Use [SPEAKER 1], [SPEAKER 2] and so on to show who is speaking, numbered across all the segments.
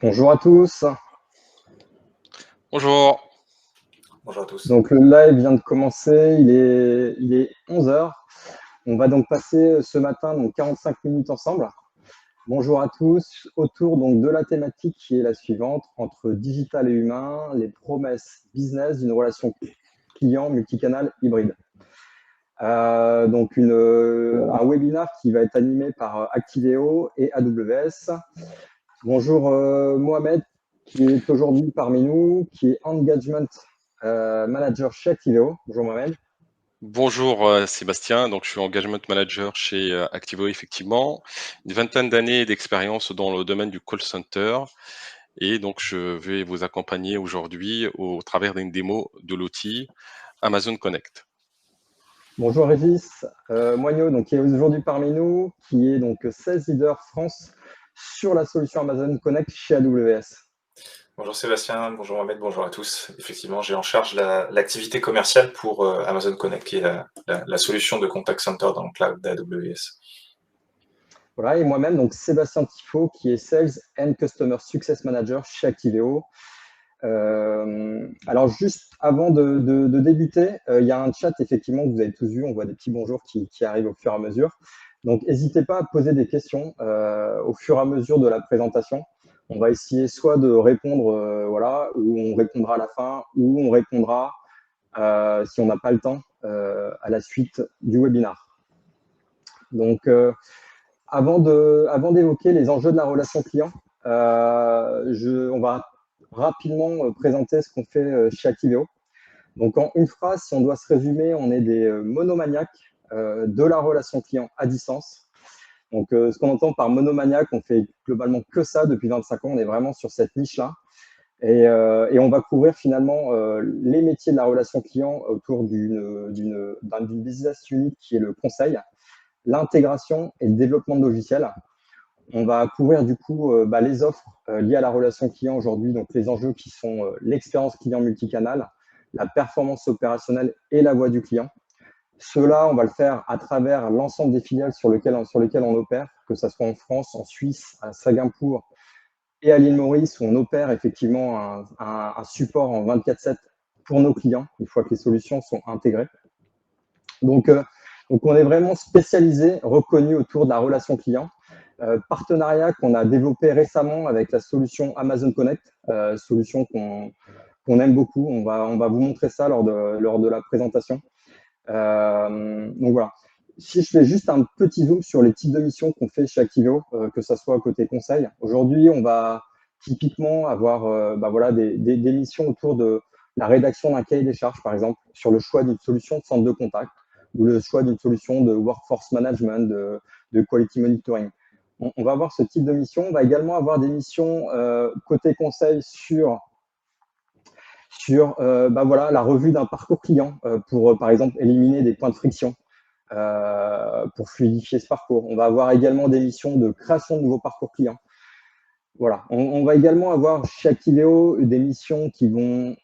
[SPEAKER 1] Bonjour à tous.
[SPEAKER 2] Bonjour.
[SPEAKER 3] Bonjour à tous.
[SPEAKER 1] Donc le live vient de commencer, il est 11 heures. On va donc passer ce matin donc 45 minutes ensemble. Bonjour à tous, autour donc de la thématique qui est la suivante, entre digital et humain, les promesses business d'une relation client multicanal hybride. Donc un webinaire qui va être animé par Activeo et AWS. Bonjour Mohamed, qui est aujourd'hui parmi nous, qui est Engagement Manager chez Activeo. Bonjour Mohamed.
[SPEAKER 2] Bonjour Sébastien, donc je suis Engagement Manager chez Activeo effectivement, une vingtaine d'années d'expérience dans le domaine du call center et donc je vais vous accompagner aujourd'hui au travers d'une démo de l'outil Amazon Connect.
[SPEAKER 1] Bonjour Régis Moignot, donc, qui est aujourd'hui parmi nous, qui est donc Sales Leader France sur la solution Amazon Connect chez AWS.
[SPEAKER 3] Bonjour Sébastien, bonjour Mohamed, bonjour à tous. Effectivement, j'ai en charge l'activité commerciale pour Amazon Connect, qui est la solution de contact center dans le cloud d'AWS.
[SPEAKER 1] Voilà, et moi-même, donc Sébastien Tifo, qui est Sales and Customer Success Manager chez Activeo. Alors juste avant de débuter, il y a un chat effectivement que vous avez tous vu, on voit des petits bonjours qui arrivent au fur et à mesure. Donc n'hésitez pas à poser des questions au fur et à mesure de la présentation. On va essayer soit de répondre, voilà, ou on répondra à la fin, ou on répondra si on n'a pas le temps à la suite du webinar. Donc avant d'évoquer les enjeux de la relation client, on va rapidement présenter ce qu'on fait chez Activeo. Donc, en une phrase, si on doit se résumer, on est des monomaniaques de la relation client à distance. Donc, ce qu'on entend par monomaniaque, on fait globalement que ça depuis 25 ans. On est vraiment sur cette niche-là. Et on va couvrir finalement les métiers de la relation client autour d'une business unit qui est le conseil, l'intégration et le développement de logiciels. On va couvrir du coup les offres liées à la relation client aujourd'hui, donc les enjeux qui sont l'expérience client multicanal, la performance opérationnelle et la voix du client. Cela, on va le faire à travers l'ensemble des filiales sur lesquelles on opère, que ce soit en France, en Suisse, à Singapour et à l'île Maurice, où on opère effectivement un support en 24/7 pour nos clients, une fois que les solutions sont intégrées. Donc on est vraiment spécialisé, reconnu autour de la relation client. Partenariat qu'on a développé récemment avec la solution Amazon Connect, solution qu'on aime beaucoup. On va vous montrer ça lors de la présentation. Donc voilà. Si je fais juste un petit zoom sur les types de missions qu'on fait chez Activeo, que ce soit côté conseil. Aujourd'hui, on va typiquement avoir des missions autour de la rédaction d'un cahier des charges, par exemple, sur le choix d'une solution de centre de contact ou le choix d'une solution de workforce management, de quality monitoring. On va avoir ce type de mission. On va également avoir des missions côté conseil sur la revue d'un parcours client pour, par exemple, éliminer des points de friction pour fluidifier ce parcours. On va avoir également des missions de création de nouveaux parcours clients. Voilà. On va également avoir chez Activeo des missions qui vont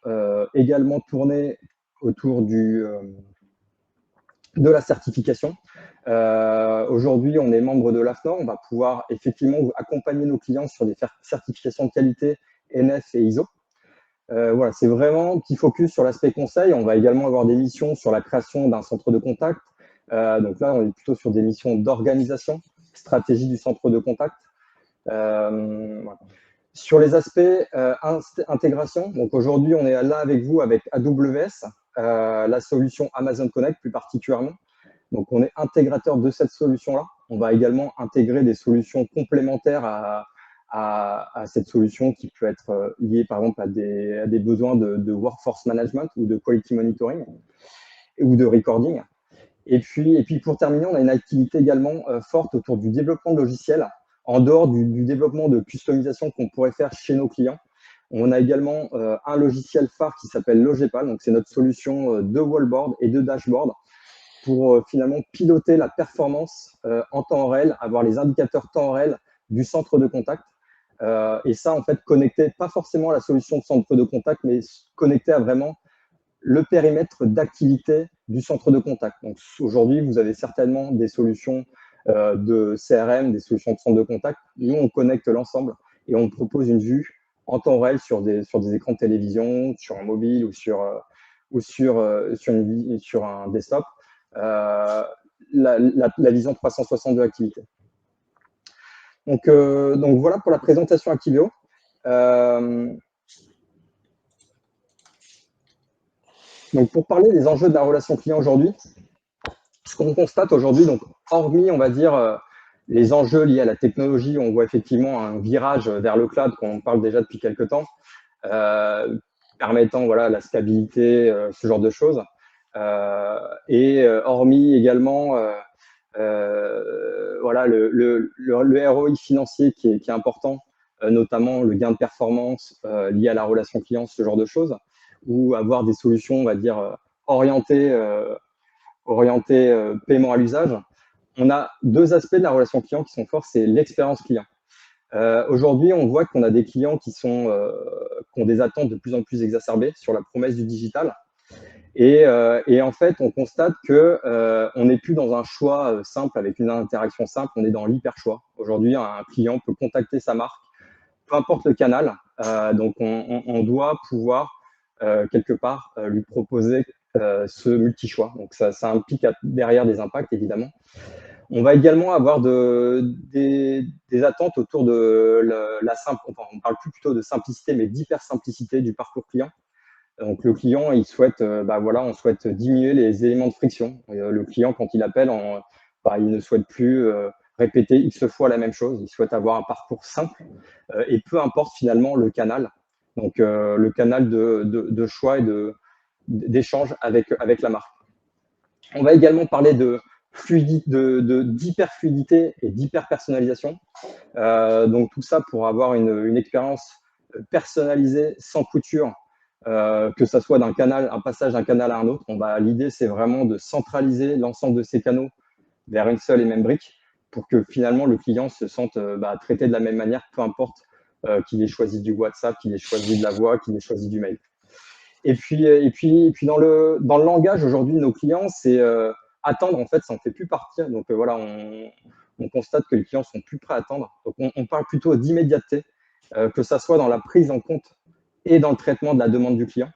[SPEAKER 1] également tourner autour de la certification. Aujourd'hui, on est membre de l'AFNOR. On va pouvoir effectivement accompagner nos clients sur des certifications de qualité NF et ISO. Voilà, c'est vraiment un petit focus sur l'aspect conseil. On va également avoir des missions sur la création d'un centre de contact. Donc là, on est plutôt sur des missions d'organisation, stratégie du centre de contact. Voilà. Sur les aspects intégration, donc aujourd'hui, on est là avec vous avec AWS, la solution Amazon Connect plus particulièrement. Donc, on est intégrateur de cette solution-là. On va également intégrer des solutions complémentaires à cette solution qui peut être liée, par exemple, à des besoins de workforce management ou de quality monitoring ou de recording. Et puis, pour terminer, on a une activité également forte autour du développement de logiciels, en dehors du développement de customisation qu'on pourrait faire chez nos clients. On a également un logiciel phare qui s'appelle Logepal. Donc, c'est notre solution de wallboard et de dashboard pour finalement piloter la performance en temps réel, avoir les indicateurs temps réel du centre de contact. Et ça, en fait, connecté pas forcément à la solution de centre de contact, mais connecté à vraiment le périmètre d'activité du centre de contact. Donc aujourd'hui, vous avez certainement des solutions de CRM, des solutions de centre de contact. Nous, on connecte l'ensemble et on propose une vue en temps réel sur des écrans de télévision, sur un mobile ou sur un desktop, la vision 360 de l'activité. Donc voilà pour la présentation Activeo. Donc pour parler des enjeux de la relation client aujourd'hui, ce qu'on constate aujourd'hui, donc hormis, on va dire, les enjeux liés à la technologie, on voit effectivement un virage vers le cloud qu'on parle déjà depuis quelques temps, permettant voilà, la stabilité, ce genre de choses. Hormis également voilà, le ROI financier qui est important, notamment le gain de performance lié à la relation client, ce genre de choses, ou avoir des solutions, on va dire, orientées paiement à l'usage. On a deux aspects de la relation client qui sont forts, c'est l'expérience client. Aujourd'hui, on voit qu'on a des clients qui ont des attentes de plus en plus exacerbées sur la promesse du digital. Et en fait, on constate qu'on n'est plus dans un choix simple avec une interaction simple, on est dans l'hyper-choix. Aujourd'hui, un client peut contacter sa marque, peu importe le canal. Donc, on doit pouvoir, quelque part, lui proposer ce multi-choix. Donc, ça implique derrière des impacts, évidemment. On va également avoir des attentes autour de la simple, enfin, on parle plutôt de simplicité, mais d'hyper-simplicité du parcours client. Donc, le client, il souhaite, voilà, on souhaite diminuer les éléments de friction. Le client, quand il appelle, il ne souhaite plus répéter X fois la même chose. Il souhaite avoir un parcours simple et peu importe finalement le canal. Donc, le canal de choix et d'échange avec la marque. On va également parler d'hyper-fluidité et d'hyper-personnalisation. Donc, tout ça pour avoir une expérience personnalisée, sans couture, que ça soit un passage d'un canal à un autre. L'idée, c'est vraiment de centraliser l'ensemble de ces canaux vers une seule et même brique pour que finalement le client se sente traité de la même manière, peu importe qu'il ait choisi du WhatsApp, qu'il ait choisi de la voix, qu'il ait choisi du mail. Et puis dans le langage aujourd'hui de nos clients, c'est attendre, en fait, ça n'en fait plus partie. Donc voilà, on constate que les clients sont plus prêts à attendre. Donc on parle plutôt d'immédiateté, que ça soit dans la prise en compte et dans le traitement de la demande du client.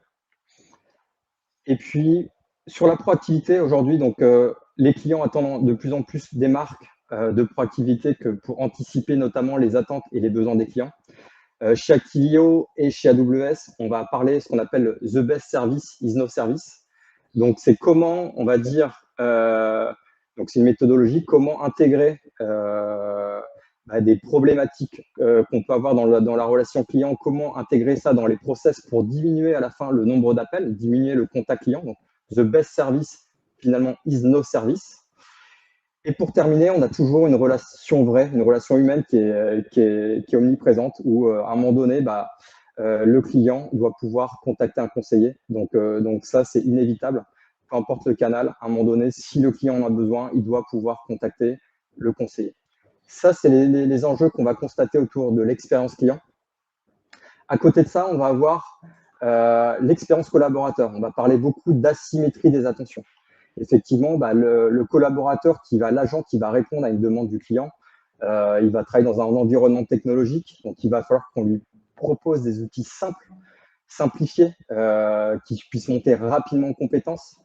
[SPEAKER 1] Et puis, sur la proactivité, aujourd'hui, donc les clients attendent de plus en plus des marques de proactivité pour anticiper notamment les attentes et les besoins des clients. Chez Activeo et chez AWS, on va parler de ce qu'on appelle The Best Service is No Service. Donc, c'est comment, on va dire, donc c'est une méthodologie, comment intégrer des problématiques qu'on peut avoir dans la relation client, comment intégrer ça dans les process pour diminuer à la fin le nombre d'appels, diminuer le contact client. Donc, the best service, finalement, is no service. Et pour terminer, on a toujours une relation vraie, une relation humaine qui est omniprésente, où à un moment donné, le client doit pouvoir contacter un conseiller. Donc ça, c'est inévitable. Peu importe le canal, à un moment donné, si le client en a besoin, il doit pouvoir contacter le conseiller. Ça, c'est les enjeux qu'on va constater autour de l'expérience client. À côté de ça, on va avoir l'expérience collaborateur. On va parler beaucoup d'asymétrie des attentions. Effectivement, le collaborateur l'agent qui va répondre à une demande du client, il va travailler dans un environnement technologique, donc il va falloir qu'on lui propose des outils simples, simplifiés, qui puissent monter rapidement en compétences,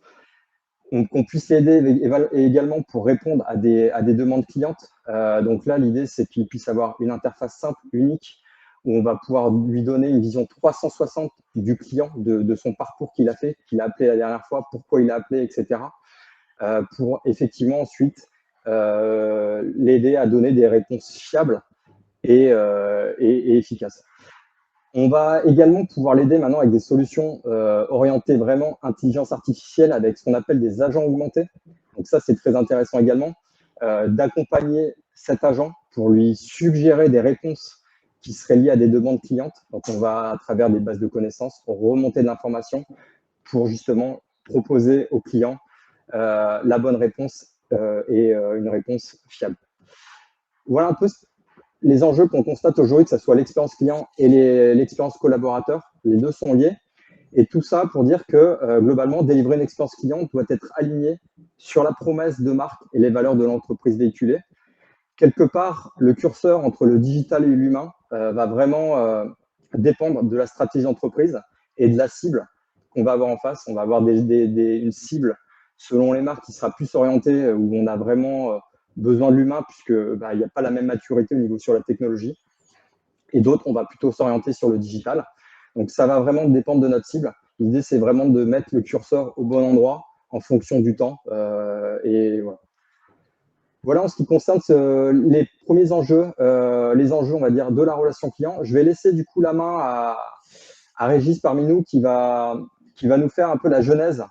[SPEAKER 1] qu'on puisse l'aider également pour répondre à des demandes clientes. Donc là, l'idée, c'est qu'il puisse avoir une interface simple, unique, où on va pouvoir lui donner une vision 360 du client, de son parcours qu'il a fait, qu'il a appelé la dernière fois, pourquoi il a appelé, etc. Pour effectivement ensuite l'aider à donner des réponses fiables et efficaces. On va également pouvoir l'aider maintenant avec des solutions orientées vraiment intelligence artificielle avec ce qu'on appelle des agents augmentés. Donc ça, c'est très intéressant également, d'accompagner cet agent pour lui suggérer des réponses qui seraient liées à des demandes clientes. Donc on va, à travers des bases de connaissances, remonter de l'information pour justement proposer au client la bonne réponse et une réponse fiable. Voilà un peu les enjeux qu'on constate aujourd'hui, que ce soit l'expérience client et l'expérience collaborateur. Les deux sont liés. Et tout ça pour dire que globalement, délivrer une expérience client doit être aligné sur la promesse de marque et les valeurs de l'entreprise véhiculée. quelque part, le curseur entre le digital et l'humain va vraiment dépendre de la stratégie d'entreprise et de la cible qu'on va avoir en face. On va avoir une cible selon les marques qui sera plus orientée, où on a vraiment besoin de l'humain, puisque il n'y a pas la même maturité au niveau sur la technologie. Et d'autres, on va plutôt s'orienter sur le digital. Donc, ça va vraiment dépendre de notre cible. L'idée, c'est vraiment de mettre le curseur au bon endroit en fonction du temps. Et voilà. Voilà en ce qui concerne les premiers enjeux, les enjeux, on va dire, de la relation client. Je vais laisser du coup la main à Régis parmi nous qui va nous faire un peu la genèse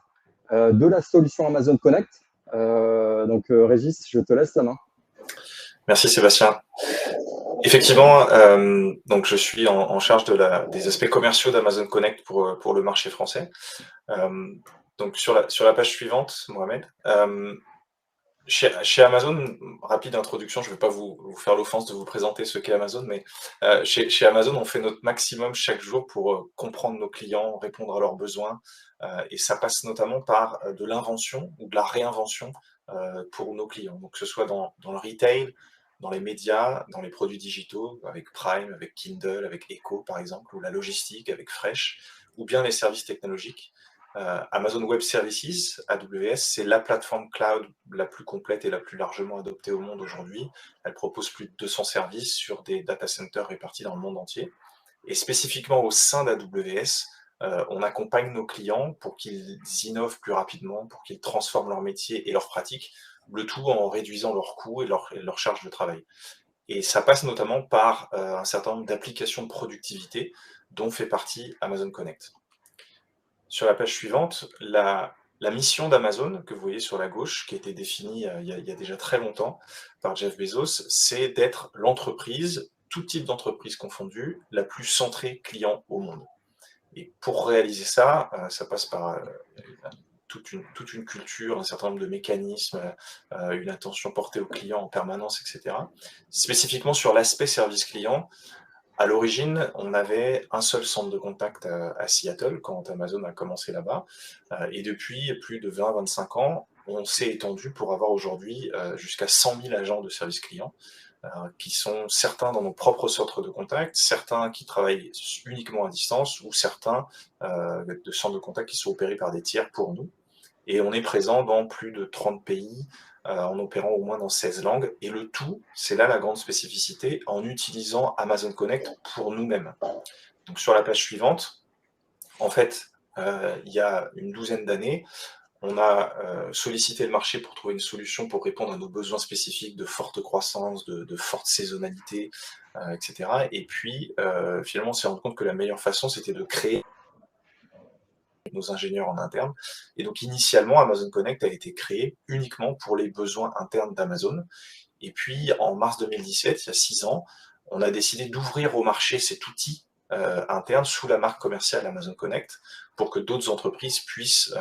[SPEAKER 1] de la solution Amazon Connect. Donc, Régis, je te laisse la main.
[SPEAKER 3] Merci Sébastien. Effectivement, donc je suis en charge des aspects commerciaux d'Amazon Connect pour le marché français. Donc sur la page suivante, Mohamed, chez Amazon, rapide introduction, je ne vais pas vous faire l'offense de vous présenter ce qu'est Amazon, mais chez Amazon, on fait notre maximum chaque jour pour comprendre nos clients, répondre à leurs besoins, et ça passe notamment par de l'invention ou de la réinvention pour nos clients. Donc que ce soit dans le retail, dans les médias, dans les produits digitaux, avec Prime, avec Kindle, avec Echo par exemple, ou la logistique avec Fresh, ou bien les services technologiques. Amazon Web Services, AWS, c'est la plateforme cloud la plus complète et la plus largement adoptée au monde aujourd'hui. Elle propose plus de 200 services sur des data centers répartis dans le monde entier. Et spécifiquement au sein d'AWS, on accompagne nos clients pour qu'ils innovent plus rapidement, pour qu'ils transforment leur métier et leurs pratiques, le tout en réduisant leurs coûts et leur charge de travail. Et ça passe notamment par un certain nombre d'applications de productivité dont fait partie Amazon Connect. Sur la page suivante, la mission d'Amazon, que vous voyez sur la gauche, qui a été définie il y a déjà très longtemps par Jeff Bezos, c'est d'être l'entreprise, tout type d'entreprise confondue, la plus centrée client au monde. Et pour réaliser ça, ça passe par toute une culture, un certain nombre de mécanismes, une attention portée au client en permanence, etc. Spécifiquement sur l'aspect service client, à l'origine, on avait un seul centre de contact à Seattle quand Amazon a commencé là-bas. Et depuis plus de 20-25 ans, on s'est étendu pour avoir aujourd'hui jusqu'à 100 000 agents de service client, qui sont certains dans nos propres centres de contact, certains qui travaillent uniquement à distance, ou certains de centres de contact qui sont opérés par des tiers pour nous. Et on est présent dans plus de 30 pays, en opérant au moins dans 16 langues. Et le tout, c'est là la grande spécificité, en utilisant Amazon Connect pour nous-mêmes. Donc sur la page suivante, en fait, il y a une douzaine d'années, on a sollicité le marché pour trouver une solution pour répondre à nos besoins spécifiques de forte croissance, de forte saisonnalité, etc. Et puis, finalement, on s'est rendu compte que la meilleure façon, c'était de créer nos ingénieurs en interne. Et donc, initialement, Amazon Connect a été créé uniquement pour les besoins internes d'Amazon. Et puis, en mars 2017, il y a 6 ans, on a décidé d'ouvrir au marché cet outil interne sous la marque commerciale Amazon Connect pour que d'autres entreprises puissent,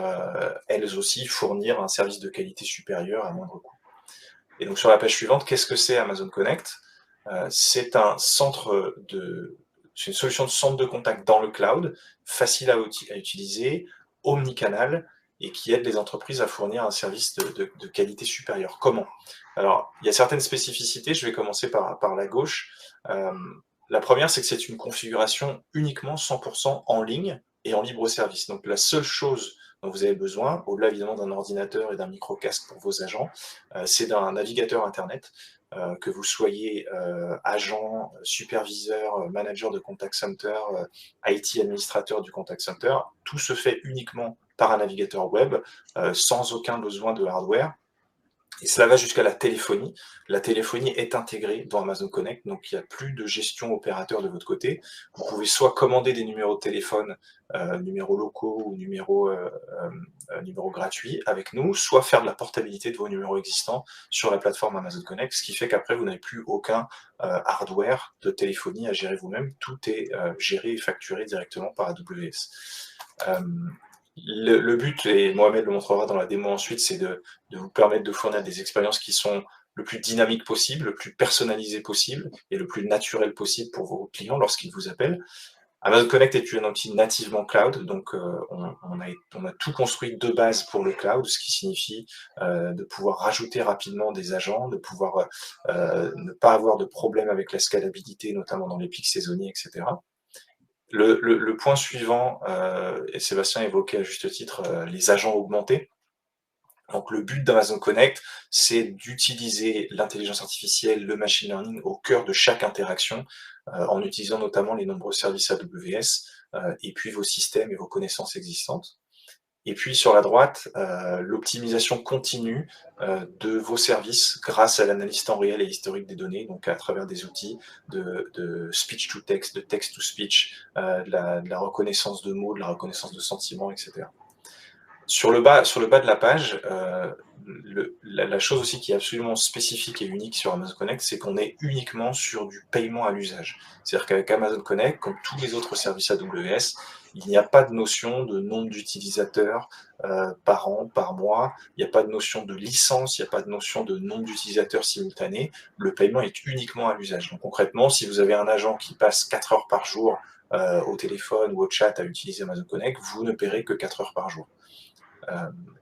[SPEAKER 3] elles aussi, fournir un service de qualité supérieure à moindre coût. Et donc, sur la page suivante, qu'est-ce que c'est Amazon Connect ? C'est une solution de centre de contact dans le cloud, facile à utiliser, omnicanal, et qui aide les entreprises à fournir un service de qualité supérieure. Comment ? Alors, il y a certaines spécificités, je vais commencer par la gauche. La première, c'est que c'est une configuration uniquement 100% en ligne et en libre service. Donc, la seule chose dont vous avez besoin, au-delà évidemment d'un ordinateur et d'un micro-casque pour vos agents, c'est d'un navigateur Internet. Que vous soyez agent, superviseur, manager de contact center, IT administrateur du contact center, tout se fait uniquement par un navigateur web, sans aucun besoin de hardware. Et cela va jusqu'à la téléphonie. La téléphonie est intégrée dans Amazon Connect, donc il n'y a plus de gestion opérateur de votre côté. Vous pouvez soit commander des numéros de téléphone, numéros locaux ou numéros gratuits avec nous, soit faire de la portabilité de vos numéros existants sur la plateforme Amazon Connect, ce qui fait qu'après, vous n'avez plus aucun hardware de téléphonie à gérer vous-même. Tout est géré et facturé directement par AWS. Le but, et Mohamed le montrera dans la démo ensuite, c'est de vous permettre de fournir des expériences qui sont le plus dynamiques possible, le plus personnalisées possible et le plus naturel possible pour vos clients lorsqu'ils vous appellent. Amazon Connect est un outil nativement cloud, donc on a tout construit de base pour le cloud, ce qui signifie de pouvoir rajouter rapidement des agents, de pouvoir ne pas avoir de problème avec la scalabilité, notamment dans les pics saisonniers, etc. Le point suivant, et Sébastien évoquait à juste titre les agents augmentés. Donc le but d'Amazon Connect, c'est d'utiliser l'intelligence artificielle, le machine learning au cœur de chaque interaction, en utilisant notamment les nombreux services AWS, et puis vos systèmes et vos connaissances existantes. Et puis sur la droite, l'optimisation continue de vos services grâce à l'analyse temps réel et historique des données, donc à travers des outils de speech to text, de text to speech, de la reconnaissance de mots, de la reconnaissance de sentiments, etc. Sur le bas de la page, la chose aussi qui est absolument spécifique et unique sur Amazon Connect, c'est qu'on est uniquement sur du paiement à l'usage. C'est-à-dire qu'avec Amazon Connect, comme tous les autres services AWS, il n'y a pas de notion de nombre d'utilisateurs par an, par mois, il n'y a pas de notion de licence, il n'y a pas de notion de nombre d'utilisateurs simultanés. Le paiement est uniquement à l'usage. Donc concrètement, si vous avez un agent qui passe 4 heures par jour au téléphone ou au chat à utiliser Amazon Connect, vous ne paierez que 4 heures par jour.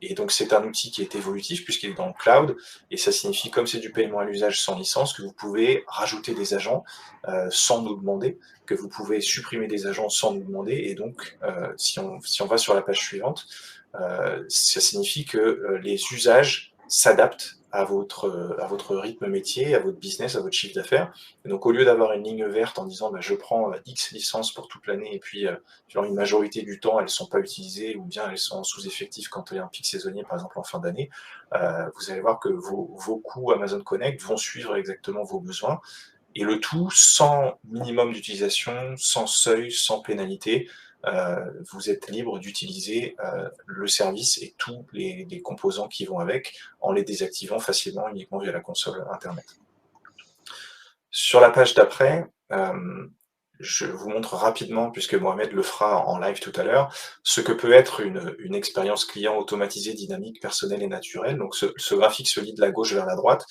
[SPEAKER 3] Et donc c'est un outil qui est évolutif puisqu'il est dans le cloud, et ça signifie, comme c'est du paiement à l'usage sans licence, que vous pouvez rajouter des agents sans nous demander, que vous pouvez supprimer des agents sans nous demander, et donc si on va sur la page suivante, ça signifie que les usages s'adaptent à votre rythme métier, à votre business, à votre chiffre d'affaires. Et donc, au lieu d'avoir une ligne verte en disant je prends X licences pour toute l'année et puis genre une majorité du temps, elles ne sont pas utilisées ou bien elles sont sous-effectifs quand il y a un pic saisonnier, par exemple en fin d'année, vous allez voir que vos coûts Amazon Connect vont suivre exactement vos besoins. Et le tout sans minimum d'utilisation, sans seuil, sans pénalité. Vous êtes libre d'utiliser le service et tous les composants qui vont avec, en les désactivant facilement uniquement via la console Internet. Sur la page d'après, je vous montre rapidement, puisque Mohamed le fera en live tout à l'heure, ce que peut être une expérience client automatisée, dynamique, personnelle et naturelle. Donc ce graphique se lit de la gauche vers la droite.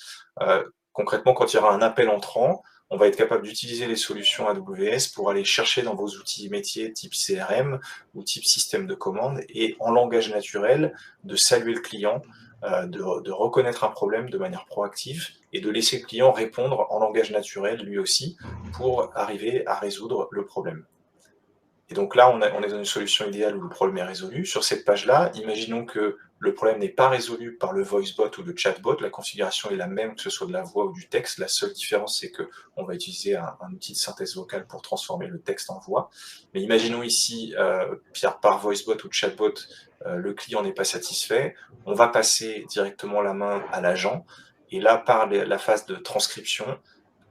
[SPEAKER 3] Concrètement, quand il y aura un appel entrant, on va être capable d'utiliser les solutions AWS pour aller chercher dans vos outils métiers type CRM ou type système de commande, et en langage naturel, de saluer le client, de reconnaître un problème de manière proactive et de laisser le client répondre en langage naturel lui aussi pour arriver à résoudre le problème. Et donc là, on est dans une solution idéale où le problème est résolu. Sur cette page-là, imaginons que le problème n'est pas résolu par le voicebot ou le chatbot. La configuration est la même, que ce soit de la voix ou du texte. La seule différence, c'est qu'on va utiliser un outil de synthèse vocale pour transformer le texte en voix. Mais imaginons ici, par voicebot ou chatbot, le client n'est pas satisfait. On va passer directement la main à l'agent. Et là, par la phase de transcription,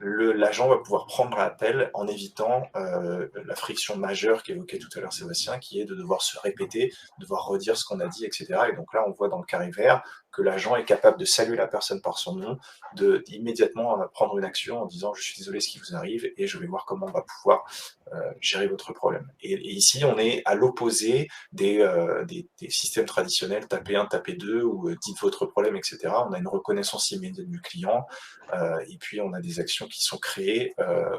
[SPEAKER 3] l'agent va pouvoir prendre l'appel en évitant la friction majeure qu'évoquait tout à l'heure Sébastien, qui est de devoir se répéter, de devoir redire ce qu'on a dit, etc. Et donc là, on voit dans le carré vert que l'agent est capable de saluer la personne par son nom, d'immédiatement prendre une action en disant « je suis désolé ce qui vous arrive et je vais voir comment on va pouvoir gérer votre problème ». Et ici, on est à l'opposé des systèmes traditionnels, tapez 1, tapez 2, ou dites votre problème, etc. On a une reconnaissance immédiate du client, et puis on a des actions qui sont créées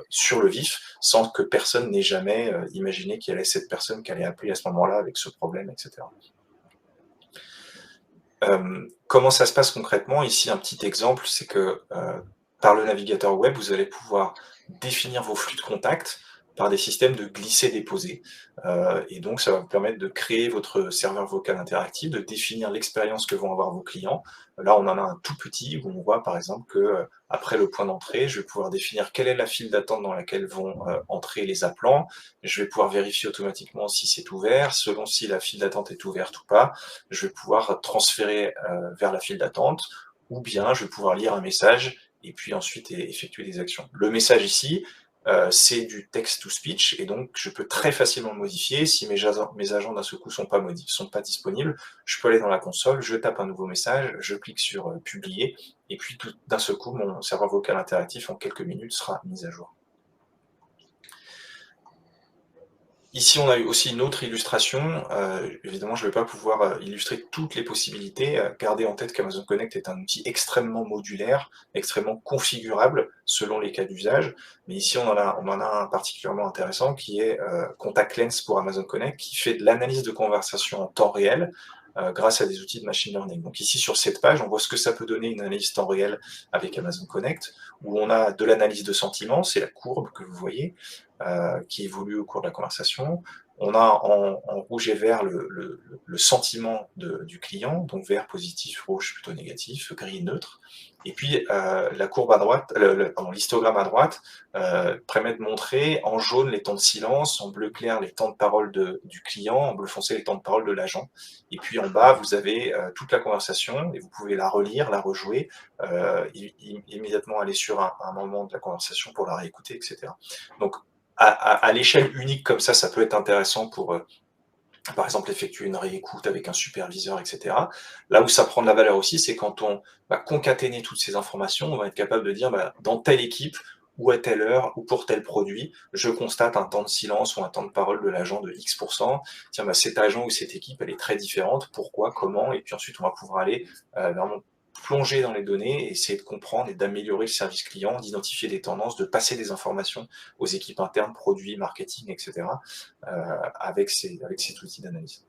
[SPEAKER 3] sur le vif, sans que personne n'ait jamais imaginé qu'il y avait cette personne qui allait appeler à ce moment-là avec ce problème, etc. Comment ça se passe concrètement? Ici, un petit exemple, c'est que par le navigateur web, vous allez pouvoir définir vos flux de contacts par des systèmes de glisser-déposer. Et donc, ça va vous permettre de créer votre serveur vocal interactif, de définir l'expérience que vont avoir vos clients. Là, on en a un tout petit où on voit par exemple que après le point d'entrée, je vais pouvoir définir quelle est la file d'attente dans laquelle vont entrer les appelants. Je vais pouvoir vérifier automatiquement si c'est ouvert, selon si la file d'attente est ouverte ou pas. Je vais pouvoir transférer vers la file d'attente, ou bien je vais pouvoir lire un message et puis ensuite effectuer des actions. Le message ici, c'est du text-to-speech, et donc je peux très facilement le modifier. Si mes agents d'un seul coup sont pas disponibles, je peux aller dans la console, je tape un nouveau message, je clique sur publier, et puis d'un seul coup, mon serveur vocal interactif en quelques minutes sera mis à jour. Ici, on a eu aussi une autre illustration. Évidemment, je ne vais pas pouvoir illustrer toutes les possibilités. Gardez en tête qu'Amazon Connect est un outil extrêmement modulaire, extrêmement configurable selon les cas d'usage. Mais ici, on en a un particulièrement intéressant qui est Contact Lens pour Amazon Connect, qui fait de l'analyse de conversation en temps réel grâce à des outils de machine learning. Donc ici, sur cette page, on voit ce que ça peut donner une analyse temps réel avec Amazon Connect, où on a de l'analyse de sentiments, c'est la courbe que vous voyez, qui évolue au cours de la conversation. On a en rouge et vert le sentiment du client, donc vert positif, rouge plutôt négatif, gris neutre. Et puis la courbe à droite, l'histogramme à droite permet de montrer en jaune les temps de silence, en bleu clair les temps de parole du client, en bleu foncé les temps de parole de l'agent. Et puis en bas, vous avez toute la conversation et vous pouvez la relire, la rejouer, immédiatement aller sur un moment de la conversation pour la réécouter, etc. Donc à l'échelle unique comme ça peut être intéressant pour, par exemple, effectuer une réécoute avec un superviseur, etc. Là où ça prend de la valeur aussi, c'est quand on va concaténer toutes ces informations, on va être capable de dire, dans telle équipe, ou à telle heure, ou pour tel produit, je constate un temps de silence ou un temps de parole de l'agent de X%. Tiens, cet agent ou cette équipe, elle est très différente. Pourquoi, comment? Et puis ensuite, on va pouvoir aller vraiment plonger dans les données, essayer de comprendre et d'améliorer le service client, d'identifier des tendances, de passer des informations aux équipes internes, produits, marketing, etc. Avec cet outil d'analyse.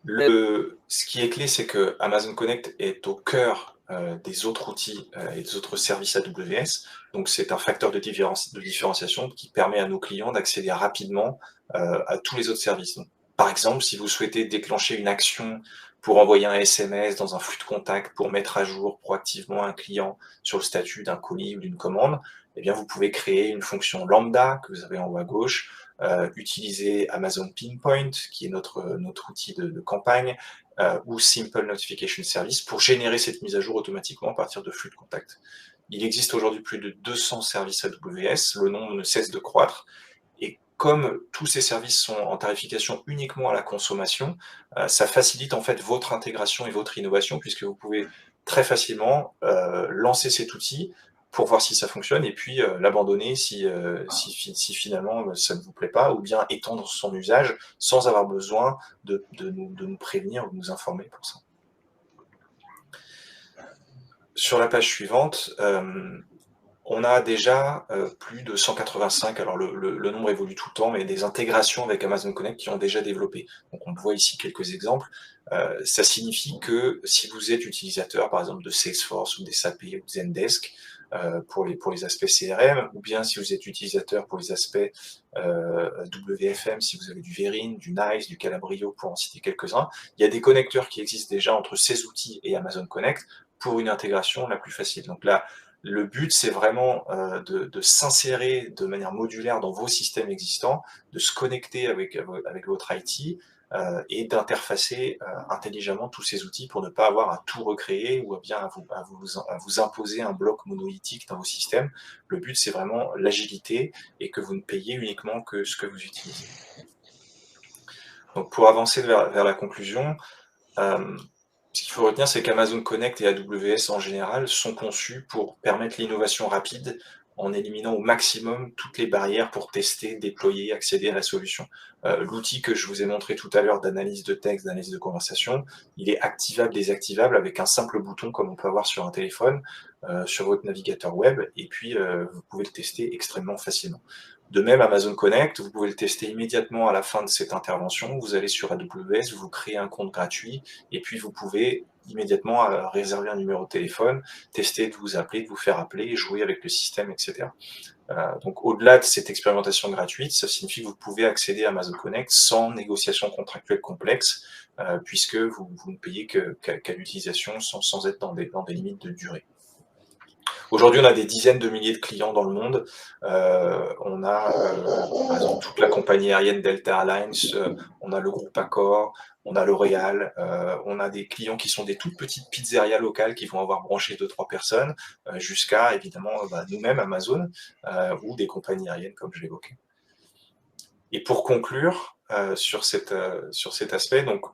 [SPEAKER 3] Ce qui est clé, c'est que Amazon Connect est au cœur des autres outils et des autres services AWS. Donc, c'est un facteur de différenciation qui permet à nos clients d'accéder rapidement à tous les autres services. Donc, par exemple, si vous souhaitez déclencher une action pour envoyer un SMS dans un flux de contact, pour mettre à jour proactivement un client sur le statut d'un colis ou d'une commande, eh bien, vous pouvez créer une fonction lambda que vous avez en haut à gauche, utiliser Amazon Pinpoint, qui est notre outil de campagne, ou Simple Notification Service pour générer cette mise à jour automatiquement à partir de flux de contact. Il existe aujourd'hui plus de 200 services AWS, le nombre ne cesse de croître, et comme tous ces services sont en tarification uniquement à la consommation, ça facilite en fait votre intégration et votre innovation, puisque vous pouvez très facilement lancer cet outil pour voir si ça fonctionne, et puis l'abandonner si finalement ça ne vous plaît pas, ou bien étendre son usage sans avoir besoin de nous prévenir ou de nous informer pour ça. Sur la page suivante, on a déjà plus de 185, alors le nombre évolue tout le temps, mais des intégrations avec Amazon Connect qui ont déjà développé. Donc on voit ici quelques exemples. Ça signifie que si vous êtes utilisateur, par exemple, de Salesforce ou des SAP ou de Zendesk, pour les aspects CRM, ou bien si vous êtes utilisateur pour les aspects WFM, si vous avez du Verin, du Nice, du Calabrio, pour en citer quelques-uns, il y a des connecteurs qui existent déjà entre ces outils et Amazon Connect pour une intégration la plus facile. Donc là, le but, c'est vraiment de s'insérer de manière modulaire dans vos systèmes existants, de se connecter avec votre IT et d'interfacer intelligemment tous ces outils pour ne pas avoir à tout recréer ou bien à vous imposer un bloc monolithique dans vos systèmes. Le but, c'est vraiment l'agilité et que vous ne payez uniquement que ce que vous utilisez. Donc, pour avancer vers la conclusion, ce qu'il faut retenir, c'est qu'Amazon Connect et AWS en général sont conçus pour permettre l'innovation rapide en éliminant au maximum toutes les barrières pour tester, déployer, accéder à la solution. L'outil que je vous ai montré tout à l'heure d'analyse de texte, d'analyse de conversation, il est activable, désactivable avec un simple bouton comme on peut avoir sur un téléphone, sur votre navigateur web, et puis vous pouvez le tester extrêmement facilement. De même, Amazon Connect, vous pouvez le tester immédiatement à la fin de cette intervention. Vous allez sur AWS, vous créez un compte gratuit, et puis vous pouvez immédiatement réserver un numéro de téléphone, tester de vous appeler, de vous faire appeler, jouer avec le système, etc. Donc au-delà de cette expérimentation gratuite, ça signifie que vous pouvez accéder à Amazon Connect sans négociation contractuelle complexe, puisque vous ne payez qu'à l'utilisation sans être dans des limites de durée. Aujourd'hui, on a des dizaines de milliers de clients dans le monde. On a par exemple toute la compagnie aérienne Delta Airlines, on a le groupe Accor, on a L'Oréal, on a des clients qui sont des toutes petites pizzerias locales qui vont avoir branché 2-3 personnes, jusqu'à évidemment nous-mêmes, Amazon, ou des compagnies aériennes comme je l'évoquais. Et pour conclure sur cet aspect, donc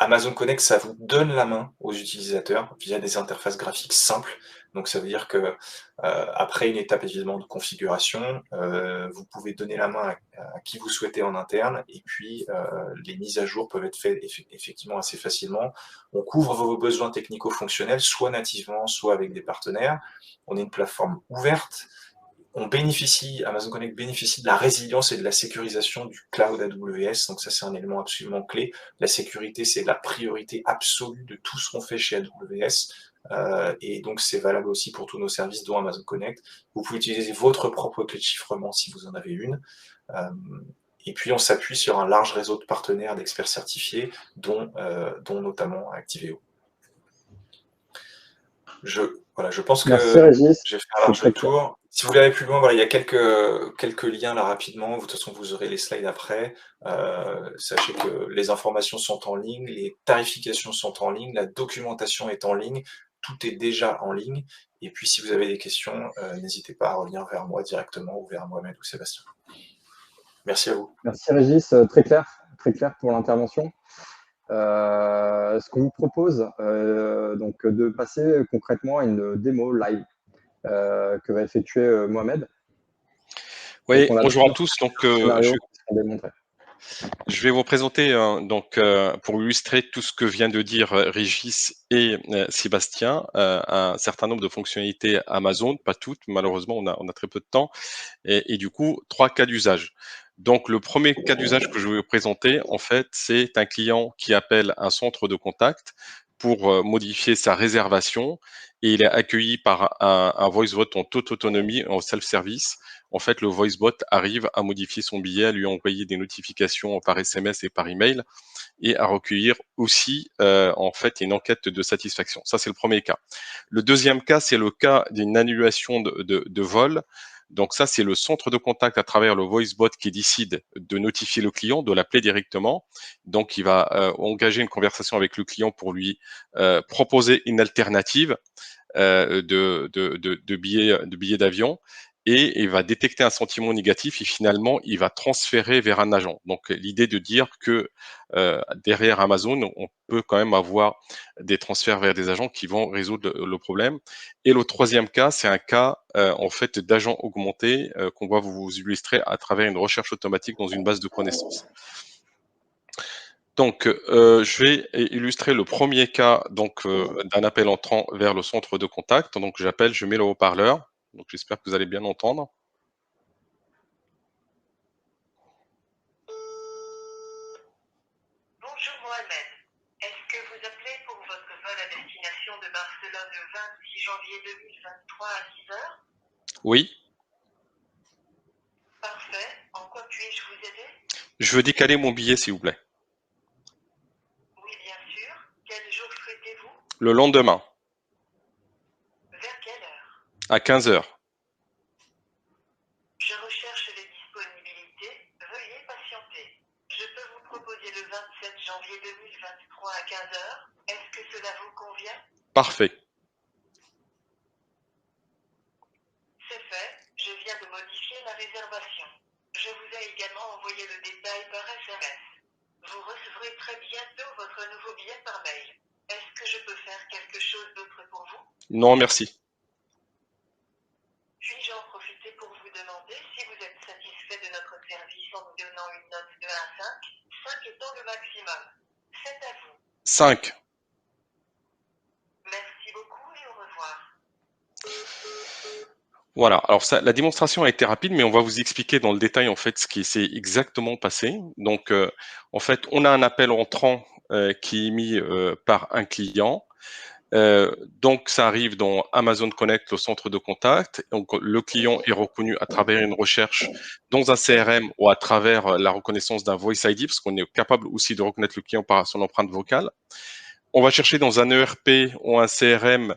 [SPEAKER 3] Amazon Connect, ça vous donne la main aux utilisateurs via des interfaces graphiques simples. Donc ça veut dire que après une étape évidemment de configuration, vous pouvez donner la main à qui vous souhaitez en interne, et puis les mises à jour peuvent être faites effectivement assez facilement. On couvre vos besoins technico-fonctionnels, soit nativement, soit avec des partenaires. On est une plateforme ouverte. Amazon Connect bénéficie de la résilience et de la sécurisation du cloud AWS, donc ça c'est un élément absolument clé. La sécurité, c'est la priorité absolue de tout ce qu'on fait chez AWS, et donc c'est valable aussi pour tous nos services, dont Amazon Connect. Vous pouvez utiliser votre propre clé de chiffrement si vous en avez une. Et puis on s'appuie sur un large réseau de partenaires, d'experts certifiés, dont notamment Activeo. Je pense
[SPEAKER 1] Merci,
[SPEAKER 3] que
[SPEAKER 1] Régis.
[SPEAKER 3] j'ai fait un large tour. Si vous voulez aller plus loin, voilà, il y a quelques liens là rapidement. De toute façon, vous aurez les slides après. Sachez que les informations sont en ligne, les tarifications sont en ligne, la documentation est en ligne, tout est déjà en ligne. Et puis, si vous avez des questions, n'hésitez pas à revenir vers moi directement ou vers Mohamed ou Sébastien. Merci à vous.
[SPEAKER 1] Merci, Régis. Très clair pour l'intervention. Ce qu'on vous propose, donc, de passer concrètement à une démo live que va effectuer Mohamed.
[SPEAKER 2] Oui, bonjour à tous. Donc,
[SPEAKER 1] je
[SPEAKER 2] vais vous présenter pour illustrer tout ce que vient de dire Régis et Sébastien, un certain nombre de fonctionnalités Amazon, pas toutes, malheureusement, on a très peu de temps, et du coup, 3 cas d'usage. Donc, le premier cas d'usage que je vais vous présenter, en fait, c'est un client qui appelle un centre de contact pour modifier sa réservation, et il est accueilli par un voice bot en toute autonomie, en self-service. En fait, le voice bot arrive à modifier son billet, à lui envoyer des notifications par SMS et par email, et à recueillir aussi en fait une enquête de satisfaction. Ça, c'est le premier cas. Le deuxième cas, c'est le cas d'une annulation de vol. Donc ça, c'est le centre de contact à travers le voice bot qui décide de notifier le client, de l'appeler directement. Donc, il va engager une conversation avec le client pour lui proposer une alternative de billets d'avion, et il va détecter un sentiment négatif et finalement il va transférer vers un agent. Donc l'idée de dire que derrière Amazon, on peut quand même avoir des transferts vers des agents qui vont résoudre le problème. Et le troisième cas, c'est un cas en fait d'agent augmenté qu'on va vous illustrer à travers une recherche automatique dans une base de connaissances. Donc, je vais illustrer le premier cas d'un appel entrant vers le centre de contact. Donc, j'appelle, je mets le haut-parleur. Donc, j'espère que vous allez bien entendre.
[SPEAKER 4] Bonjour Mohamed. Est-ce que vous appelez pour votre vol à destination de Barcelone le 26 janvier 2023 à 10 h?
[SPEAKER 2] Oui.
[SPEAKER 4] Parfait. En quoi puis-je vous aider?
[SPEAKER 2] Je veux décaler mon billet, s'il vous plaît.
[SPEAKER 4] Oui, bien sûr. Quel jour souhaitez-vous?
[SPEAKER 2] Le lendemain.
[SPEAKER 4] Vers quelle heure?
[SPEAKER 2] À 15 h.
[SPEAKER 4] Je recherche les disponibilités. Veuillez patienter. Je peux vous proposer le 27 janvier 2023 à 15 h. Est-ce que cela vous convient?
[SPEAKER 2] Parfait.
[SPEAKER 4] C'est fait. Je viens de modifier la réservation. Je vous ai également envoyé le détail par SMS. Vous recevrez très bientôt votre nouveau billet par mail. Est-ce que je peux faire quelque chose d'autre pour vous?
[SPEAKER 2] Non, merci.
[SPEAKER 4] Puis-je en profiter pour vous demander si vous êtes satisfait de notre service en nous donnant une note de 1 à 5, 5 étant le maximum. C'est à vous.
[SPEAKER 2] 5.
[SPEAKER 4] Merci beaucoup et au revoir.
[SPEAKER 2] Voilà, alors ça, la démonstration a été rapide, mais on va vous expliquer dans le détail en fait ce qui s'est exactement passé. Donc, en fait, on a un appel entrant qui est émis par un client. Donc, ça arrive dans Amazon Connect, le centre de contact. Donc, le client est reconnu à travers une recherche dans un CRM ou à travers la reconnaissance d'un Voice ID, parce qu'on est capable aussi de reconnaître le client par son empreinte vocale. On va chercher dans un ERP ou un CRM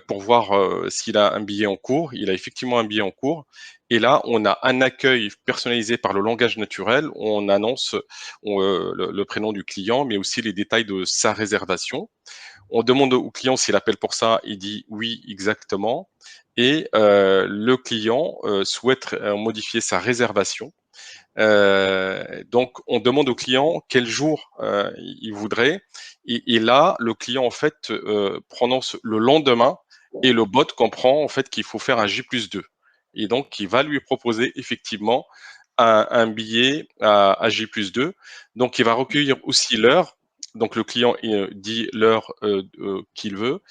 [SPEAKER 2] pour voir s'il a un billet en cours. Il a effectivement un billet en cours. Et là, on a un accueil personnalisé par le langage naturel. On annonce le prénom du client, mais aussi les détails de sa réservation. On demande au client s'il appelle pour ça, il dit oui, exactement. Et le client souhaite modifier sa réservation. Donc, on demande au client quel jour il voudrait. Et là, le client, en fait, prononce le lendemain et le bot comprend, en fait, qu'il faut faire un J+2. Et donc, il va lui proposer effectivement un billet à J+2. Donc, il va recueillir aussi l'heure. Donc, le client dit l'heure qu'il veut.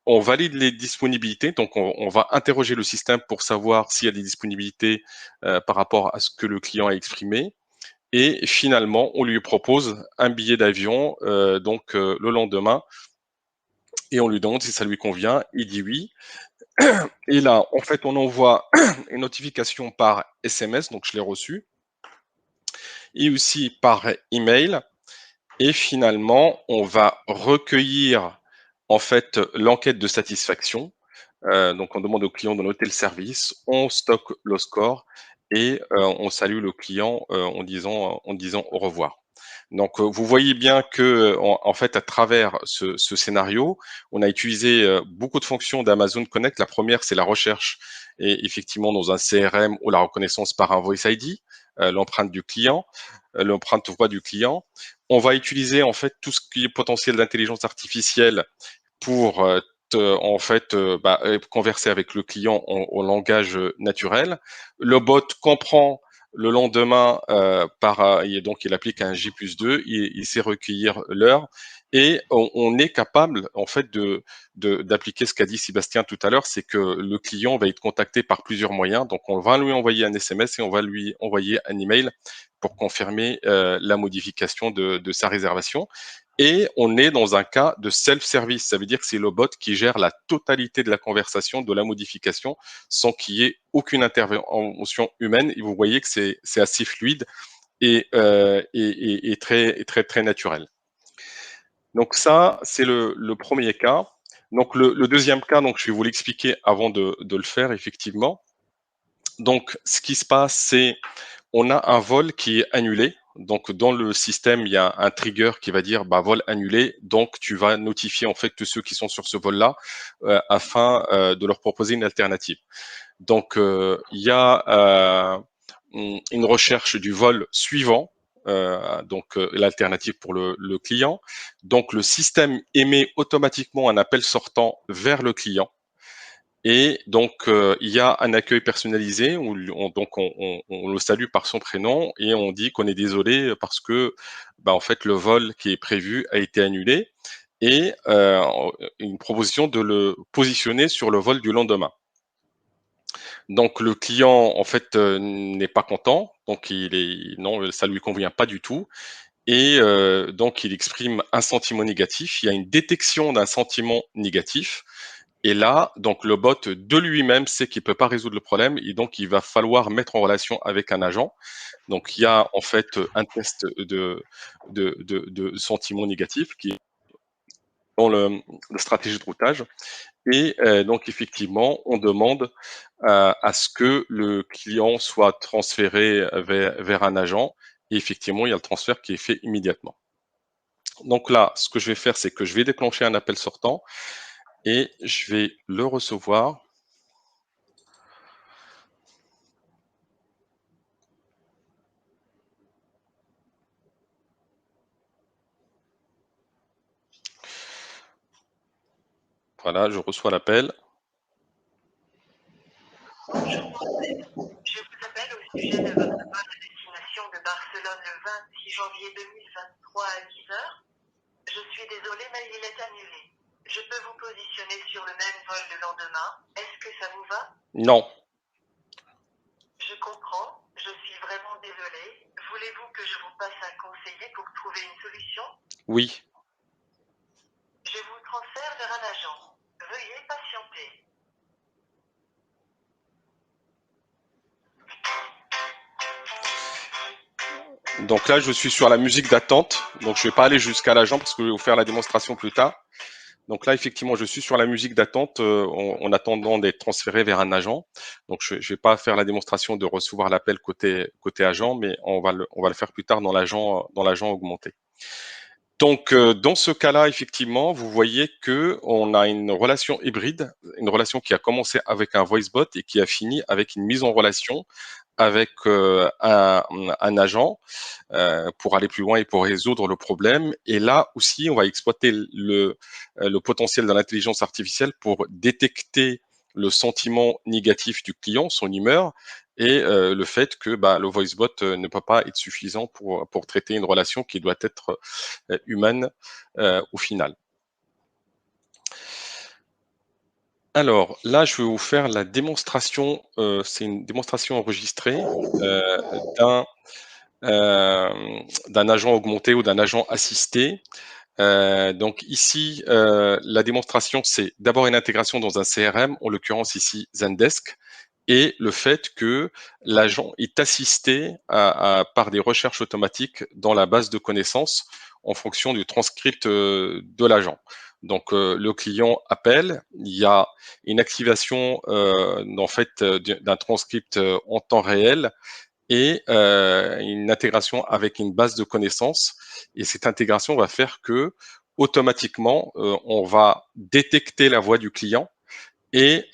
[SPEAKER 2] On valide les disponibilités, donc on va interroger le système pour savoir s'il y a des disponibilités par rapport à ce que le client a exprimé. Et finalement, on lui propose un billet d'avion le lendemain et on lui demande si ça lui convient. Il dit oui. Et là, en fait, on envoie une notification par SMS, donc je l'ai reçu, et aussi par email. Et finalement, on va recueillir en fait l'enquête de satisfaction. Donc, on demande au client de noter le service, on stocke le score et on salue le client en disant au revoir. Donc, vous voyez bien que, en fait, à travers ce scénario, on a utilisé beaucoup de fonctions d'Amazon Connect. La première, c'est la recherche et effectivement dans un CRM ou la reconnaissance par un Voice ID, l'empreinte du client, l'empreinte voix du client. On va utiliser en fait tout ce qui est potentiel d'intelligence artificielle pour en fait converser avec le client en langage naturel. Le bot comprend le lendemain donc il applique un J+2, il sait recueillir l'heure et on est capable en fait d'appliquer ce qu'a dit Sébastien tout à l'heure, c'est que le client va être contacté par plusieurs moyens. Donc on va lui envoyer un SMS et on va lui envoyer un email pour confirmer la modification de sa réservation. Et on est dans un cas de self-service. Ça veut dire que c'est le bot qui gère la totalité de la conversation, de la modification, sans qu'il y ait aucune intervention humaine. Et vous voyez que c'est assez fluide et très naturel. Donc ça, c'est le premier cas. Donc le deuxième cas, donc je vais vous l'expliquer avant de le faire, effectivement. Donc ce qui se passe, c'est on a un vol qui est annulé. Donc, dans le système, il y a un trigger qui va dire vol annulé. Donc, tu vas notifier en fait tous ceux qui sont sur ce vol-là afin de leur proposer une alternative. Donc, il y a une recherche du vol suivant. L'alternative pour le client. Donc, le système émet automatiquement un appel sortant vers le client. Et donc, il y a un accueil personnalisé où on le salue par son prénom et on dit qu'on est désolé parce que, en fait, le vol qui est prévu a été annulé et une proposition de le positionner sur le vol du lendemain. Donc, le client, en fait, n'est pas content. Donc, non, ça lui convient pas du tout. Et donc, il exprime un sentiment négatif. Il y a une détection d'un sentiment négatif. Et là, donc le bot de lui-même sait qu'il peut pas résoudre le problème et donc il va falloir mettre en relation avec un agent. Donc il y a en fait un test de sentiment négatif qui est dans la stratégie de routage. Et donc effectivement, on demande à ce que le client soit transféré vers un agent. Et effectivement, il y a le transfert qui est fait immédiatement. Donc là, ce que je vais faire, c'est que je vais déclencher un appel sortant et je vais le recevoir. Voilà, je reçois l'appel.
[SPEAKER 4] Je vous appelle au sujet de votre vol à destination de Barcelone le 26 janvier 2023 à 10h. Je suis désolée, mais il est annulé. Je peux vous positionner sur le même vol le lendemain. Est-ce que ça vous va?
[SPEAKER 2] Non.
[SPEAKER 4] Je comprends. Je suis vraiment désolée. Voulez-vous que je vous passe un conseiller pour trouver une solution?
[SPEAKER 2] Oui.
[SPEAKER 4] Je vous transfère vers un agent. Veuillez patienter.
[SPEAKER 2] Donc là, je suis sur la musique d'attente. Donc, je ne vais pas aller jusqu'à l'agent parce que je vais vous faire la démonstration plus tard. Donc là, effectivement, je suis sur la musique d'attente en attendant d'être transféré vers un agent. Donc, je ne vais pas faire la démonstration de recevoir l'appel côté agent, mais on va le faire plus tard dans l'agent augmenté. Donc, dans ce cas-là, effectivement, vous voyez qu'on a une relation hybride, une relation qui a commencé avec un voicebot et qui a fini avec une mise en relation avec un agent pour aller plus loin et pour résoudre le problème. Et là aussi, on va exploiter le potentiel de l'intelligence artificielle pour détecter le sentiment négatif du client, son humeur, et le fait que le voicebot ne peut pas être suffisant pour traiter une relation qui doit être humaine au final. Alors là, je vais vous faire la démonstration, c'est une démonstration enregistrée d'un agent augmenté ou d'un agent assisté. Donc ici, la démonstration, c'est d'abord une intégration dans un CRM, en l'occurrence ici Zendesk, et le fait que l'agent est assisté par des recherches automatiques dans la base de connaissances en fonction du transcript de l'agent. Donc le client appelle, il y a une activation en fait d'un transcript en temps réel et une intégration avec une base de connaissances. Et cette intégration va faire que automatiquement, on va détecter la voix du client et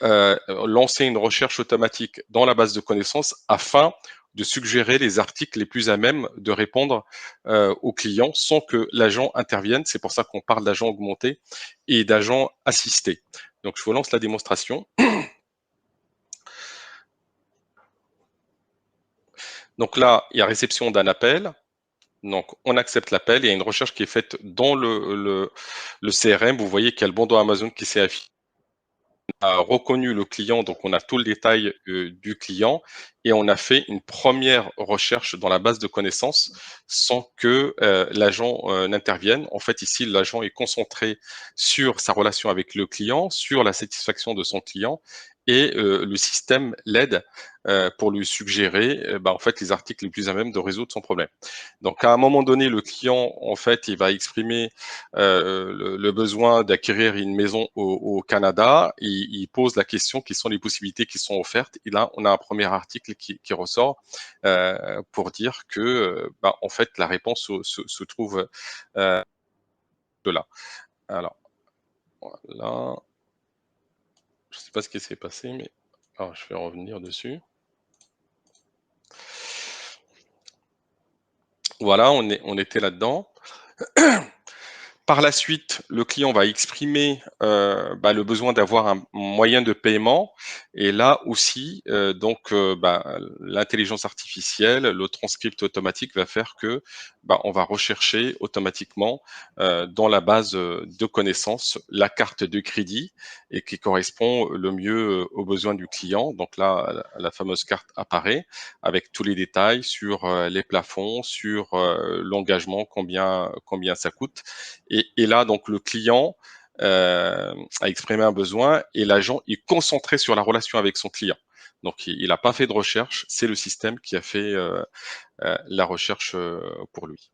[SPEAKER 2] lancer une recherche automatique dans la base de connaissances afin de suggérer les articles les plus à même de répondre aux clients sans que l'agent intervienne. C'est pour ça qu'on parle d'agent augmenté et d'agent assisté. Donc, je vous lance la démonstration. Donc là, il y a réception d'un appel. Donc, on accepte l'appel. Il y a une recherche qui est faite dans le CRM. Vous voyez qu'il y a le bandeau Amazon qui s'est affiché. On a reconnu le client, donc on a tout le détail du client et on a fait une première recherche dans la base de connaissances sans que l'agent n'intervienne. En fait, ici, l'agent est concentré sur sa relation avec le client, sur la satisfaction de son client et le système l'aide pour lui suggérer en fait les articles les plus à même de résoudre son problème. Donc à un moment donné, le client en fait il va exprimer le besoin d'acquérir une maison au Canada. Il pose la question quelles sont les possibilités qui sont offertes. Et là, on a un premier article qui ressort pour dire que en fait la réponse se trouve de là. Alors voilà. Je ne sais pas ce qui s'est passé, mais alors, je vais revenir dessus. Voilà, on était là-dedans. Par la suite, le client va exprimer le besoin d'avoir un moyen de paiement. Et là aussi, l'intelligence artificielle, le transcript automatique va faire que on va rechercher automatiquement dans la base de connaissances la carte de crédit et qui correspond le mieux aux besoins du client. Donc là, la fameuse carte apparaît avec tous les détails sur les plafonds, sur l'engagement, combien ça coûte. Et là, donc, le client a exprimé un besoin et l'agent est concentré sur la relation avec son client. Donc, il n'a pas fait de recherche, c'est le système qui a fait la recherche pour lui.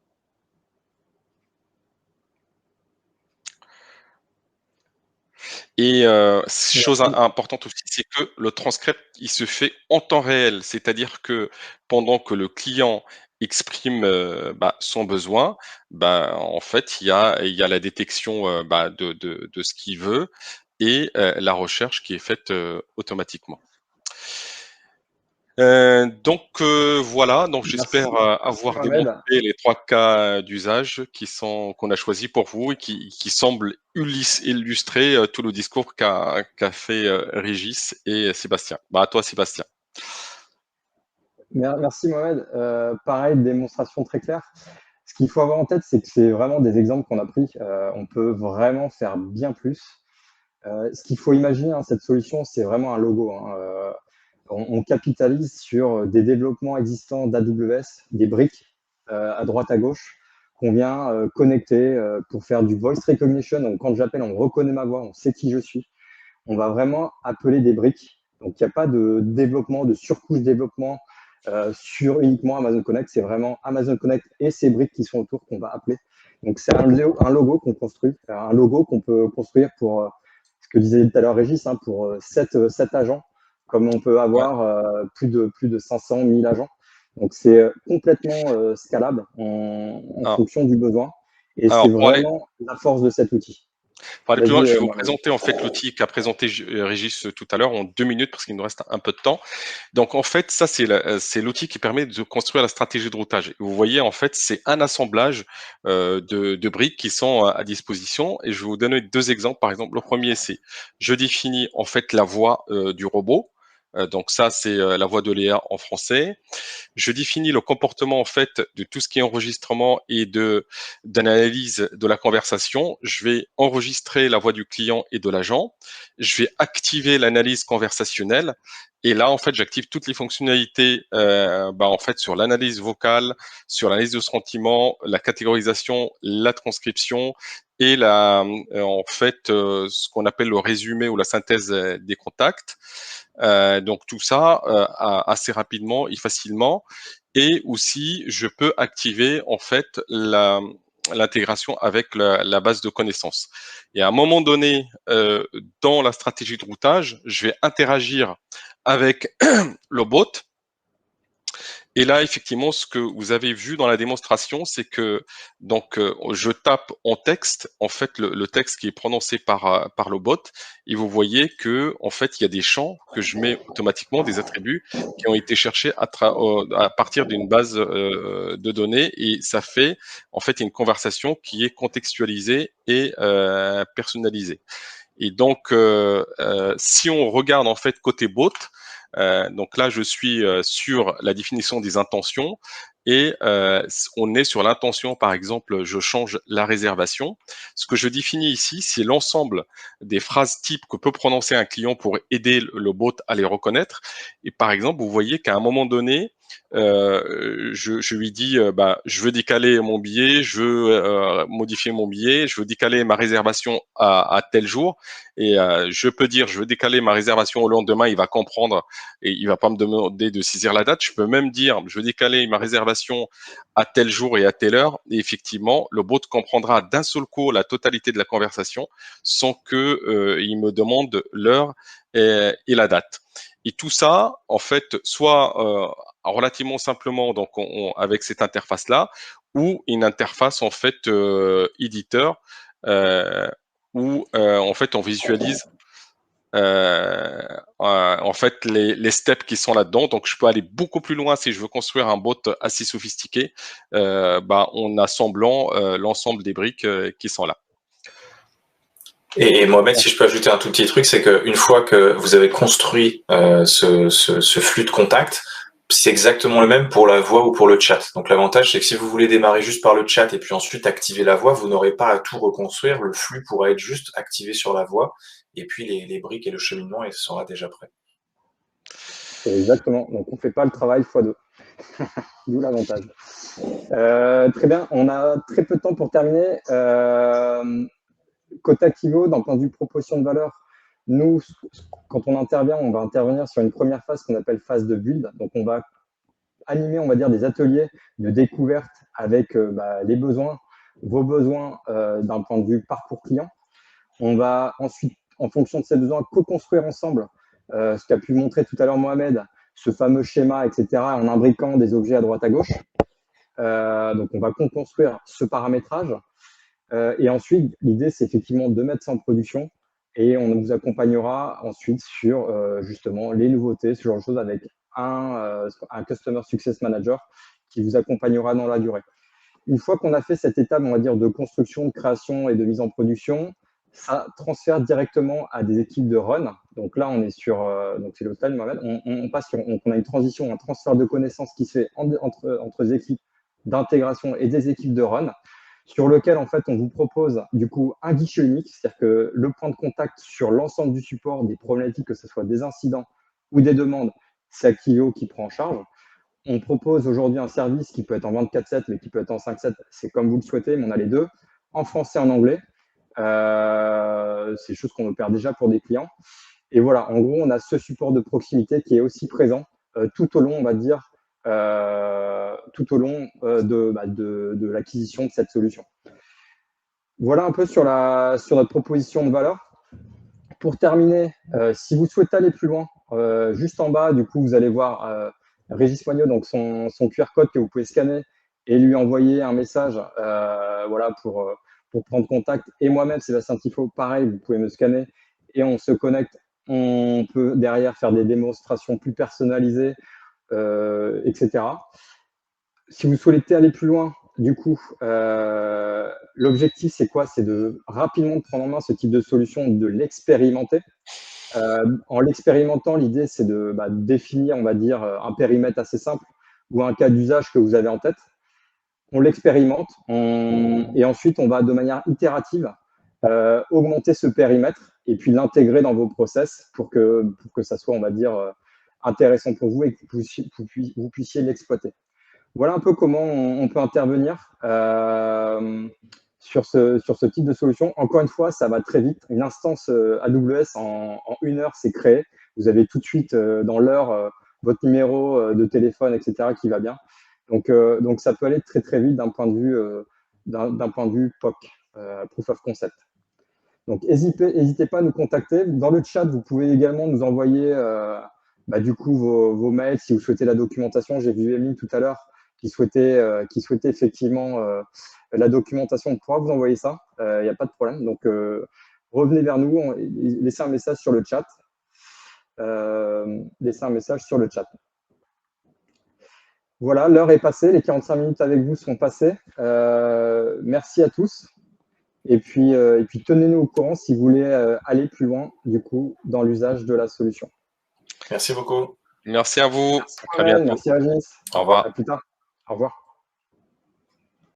[SPEAKER 2] Et chose importante aussi, c'est que le transcript, il se fait en temps réel. C'est-à-dire que pendant que le client exprime son besoin, en fait, il y a la détection de ce qu'il veut et la recherche qui est faite automatiquement. Voilà, donc j'espère avoir démontré les 3 cas d'usage qu'on a choisis pour vous et qui semblent illustrer tout le discours qu'a fait Régis et Sébastien. À toi, Sébastien.
[SPEAKER 1] Merci Mohamed. Pareil, démonstration très claire. Ce qu'il faut avoir en tête, c'est que c'est vraiment des exemples qu'on a pris. On peut vraiment faire bien plus. Ce qu'il faut imaginer, cette solution, c'est vraiment un logo. On capitalise sur des développements existants d'AWS, des briques à droite à gauche, qu'on vient connecter pour faire du voice recognition. Donc, quand j'appelle, on reconnaît ma voix, on sait qui je suis. On va vraiment appeler des briques. Donc, il n'y a pas de développement, de surcouche développement sur uniquement Amazon Connect. C'est vraiment Amazon Connect et ses briques qui sont autour qu'on va appeler. Donc, c'est un logo qu'on construit, un logo qu'on peut construire pour ce que disait tout à l'heure Régis, pour 7 agents, comme on peut avoir plus de 500 000 agents. Donc, c'est complètement scalable en fonction du besoin. Et
[SPEAKER 2] Alors,
[SPEAKER 1] c'est vraiment la force de cet outil.
[SPEAKER 2] pour aller plus loin, je vais vous
[SPEAKER 1] Mohamed.
[SPEAKER 2] présenter en fait l'outil qu'a présenté Régis tout à l'heure en 2 minutes parce qu'il nous reste un peu de temps. Donc en fait, ça c'est l'outil qui permet de construire la stratégie de routage. Et vous voyez en fait, c'est un assemblage de briques qui sont à disposition. Et je vais vous donner 2 exemples. Par exemple, le premier c'est je définis en fait la voix du robot. Donc ça c'est la voix de Léa en français. Je définis le comportement en fait de tout ce qui est enregistrement et d'analyse de la conversation. Je vais enregistrer la voix du client et de l'agent. Je vais activer l'analyse conversationnelle. Et là, en fait, j'active toutes les fonctionnalités en fait, sur l'analyse vocale, sur l'analyse de sentiment, la catégorisation, la transcription et en fait, ce qu'on appelle le résumé ou la synthèse des contacts. Donc tout ça assez rapidement et facilement. Et aussi, je peux activer en fait l'intégration avec la base de connaissances. Et à un moment donné, dans la stratégie de routage, je vais interagir avec le bot. Et là, effectivement, ce que vous avez vu dans la démonstration, c'est que donc je tape en texte, en fait, le texte qui est prononcé par le bot, et vous voyez que en fait, il y a des champs que je mets automatiquement, des attributs qui ont été cherchés à partir d'une base de données, et ça fait en fait une conversation qui est contextualisée et personnalisée. Et donc, si on regarde en fait côté bot, donc là, je suis sur la définition des intentions et on est sur l'intention, par exemple, je change la réservation. Ce que je définis ici, c'est l'ensemble des phrases types que peut prononcer un client pour aider le bot à les reconnaître. Et par exemple, vous voyez qu'à un moment donné, je lui dis, je veux décaler mon billet, je veux modifier mon billet, je veux décaler ma réservation à tel jour. Et je peux dire, je veux décaler ma réservation au lendemain, il va comprendre et il va pas me demander de saisir la date. Je peux même dire, je veux décaler ma réservation à tel jour et à telle heure. Et effectivement, le bot comprendra d'un seul coup la totalité de la conversation sans que il me demande l'heure et la date. Et tout ça, en fait, soit relativement simplement, donc avec cette interface-là, ou une interface en fait éditeur où en fait on visualise en fait les steps qui sont là-dedans. Donc je peux aller beaucoup plus loin si je veux construire un bot assez sophistiqué, en assemblant l'ensemble des briques qui sont là.
[SPEAKER 3] Et Mohamed, si je peux ajouter un tout petit truc, c'est qu'une fois que vous avez construit ce flux de contact, c'est exactement le même pour la voix ou pour le chat. Donc l'avantage, c'est que si vous voulez démarrer juste par le chat et puis ensuite activer la voix, vous n'aurez pas à tout reconstruire. Le flux pourra être juste activé sur la voix et puis les briques et le cheminement, il sera déjà prêt.
[SPEAKER 1] Exactement. Donc on ne fait pas le travail x2. D'où l'avantage. Très bien. On a très peu de temps pour terminer. Côté Activo, d'un point de vue proposition de valeur, nous, quand on intervient, on va intervenir sur une première phase qu'on appelle phase de build. Donc, on va animer, on va dire, des ateliers de découverte avec les besoins, vos besoins d'un point de vue parcours client. On va ensuite, en fonction de ces besoins, co-construire ensemble ce qu'a pu montrer tout à l'heure Mohamed, ce fameux schéma, etc., en imbriquant des objets à droite à gauche. Donc, on va construire ce paramétrage. Et ensuite, l'idée, c'est effectivement de mettre ça en production et on vous accompagnera ensuite sur justement les nouveautés, ce genre de choses avec un Customer Success Manager qui vous accompagnera dans la durée. Une fois qu'on a fait cette étape, on va dire, de construction, de création et de mise en production, ça transfère directement à des équipes de run. Donc là, on est sur, donc c'est le stade, Mohamed, on passe sur, on a une transition, un transfert de connaissances qui se fait entre des équipes d'intégration et des équipes de run, sur lequel, en fait, on vous propose, du coup, un guichet unique, c'est-à-dire que le point de contact sur l'ensemble du support, des problématiques, que ce soit des incidents ou des demandes, c'est Activio qui prend en charge. On propose aujourd'hui un service qui peut être en 24/7, mais qui peut être en 5/7, c'est comme vous le souhaitez, mais on a les deux, en français et en anglais. C'est des choses qu'on opère déjà pour des clients. Et voilà, en gros, on a ce support de proximité qui est aussi présent tout au long, on va dire, tout au long de l'acquisition de cette solution. Voilà un peu sur notre proposition de valeur. Pour terminer, si vous souhaitez aller plus loin, juste en bas, du coup, vous allez voir Régis Moignot, donc son QR code que vous pouvez scanner et lui envoyer un message voilà, pour prendre contact. Et moi-même, Sébastien Tifo, pareil, vous pouvez me scanner et on se connecte. On peut derrière faire des démonstrations plus personnalisées, etc. Si vous souhaitez aller plus loin, du coup, l'objectif, c'est quoi? C'est de rapidement prendre en main ce type de solution, de l'expérimenter. En l'expérimentant, l'idée, c'est de définir, on va dire, un périmètre assez simple ou un cas d'usage que vous avez en tête. On l'expérimente et ensuite, on va de manière itérative augmenter ce périmètre et puis l'intégrer dans vos process pour que ça soit, on va dire, intéressant pour vous et que vous puissiez l'exploiter. Voilà un peu comment on peut intervenir sur ce type de solution. Encore une fois, ça va très vite. Une instance AWS en 1 heure, c'est créé. Vous avez tout de suite dans l'heure votre numéro de téléphone, etc., qui va bien. Donc ça peut aller très très vite d'un point de vue POC, Proof of Concept. Donc n'hésitez pas à nous contacter. Dans le chat, vous pouvez également nous envoyer du coup vos mails si vous souhaitez la documentation. J'ai vu Emeline tout à l'heure qui souhaitait effectivement la documentation. On pourra vous envoyer ça, il n'y a pas de problème. Donc revenez vers nous, laissez un message sur le chat. Voilà, l'heure est passée, les 45 minutes avec vous sont passées. Merci à tous. Et puis tenez-nous au courant si vous voulez aller plus loin, du coup, dans l'usage de la solution.
[SPEAKER 3] Merci beaucoup.
[SPEAKER 2] Merci à vous.
[SPEAKER 1] Merci, à très bientôt. Merci, Agis.
[SPEAKER 2] Au revoir.
[SPEAKER 1] À plus tard. Au revoir.